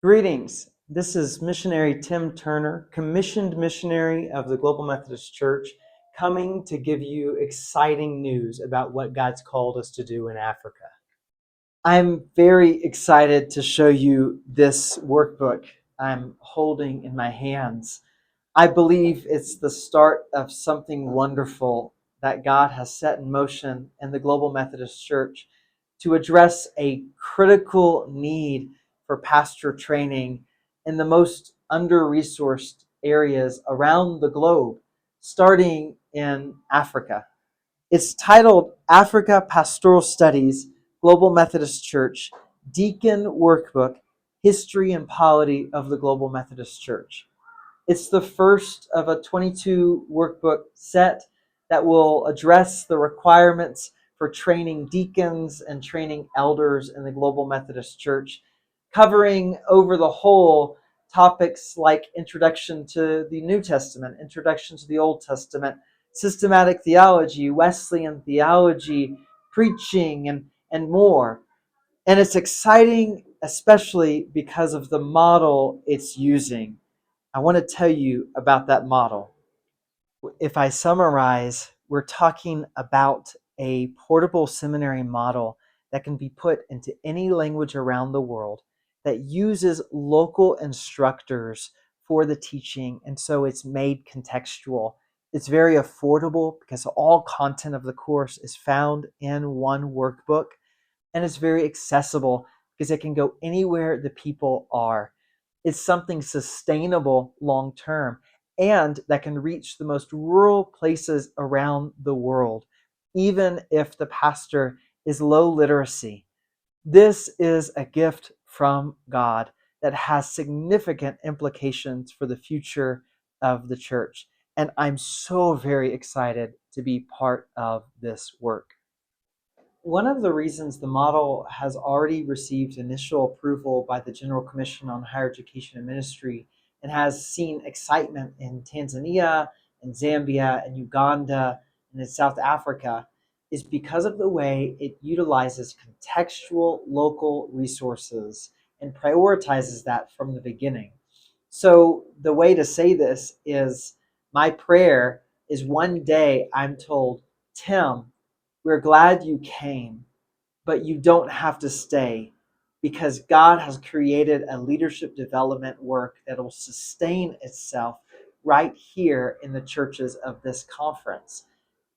Greetings. This is missionary Tim Turner, commissioned missionary of the Global Methodist Church, coming to give you exciting news about what God's called us to do in Africa. I'm very excited to show you this workbook I'm holding in my hands. I believe it's the start of something wonderful that God has set in motion in the Global Methodist Church to address a critical need for pastor training in the most under-resourced areas around the globe, starting in Africa. It's titled Africa Pastoral Studies, Global Methodist Church, Deacon Workbook, History and Polity of the Global Methodist Church. It's the first of a 22 workbook set that will address the requirements for training deacons and training elders in the Global Methodist Church, covering over the whole topics like introduction to the New Testament, introduction to the Old Testament, systematic theology, Wesleyan theology, preaching, and more. And it's exciting, especially because of the model it's using. I want to tell you about that model. If I summarize, we're talking about a portable seminary model that can be put into any language around the world that uses local instructors for the teaching, and so it's made contextual. It's very affordable because all content of the course is found in one workbook, and it's very accessible because it can go anywhere the people are. It's something sustainable long term and that can reach the most rural places around the world, even if the pastor is low literacy. This is a gift from God that has significant implications for the future of the church. And I'm so very excited to be part of this work. One of the reasons the model has already received initial approval by the General Commission on Higher Education and Ministry and has seen excitement in Tanzania and Zambia and Uganda and in South Africa is because of the way it utilizes contextual local resources and prioritizes that from the beginning. So the way to say this is, my prayer is one day I'm told, Tim, we're glad you came, but you don't have to stay because God has created a leadership development work that will sustain itself right here in the churches of this conference.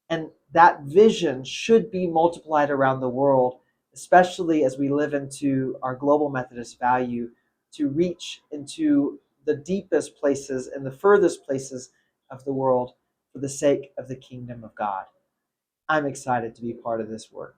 And that vision should be multiplied around the world, especially as we live into our global Methodist value to reach into the deepest places and the furthest places of the world for the sake of the kingdom of God. I'm excited to be part of this work.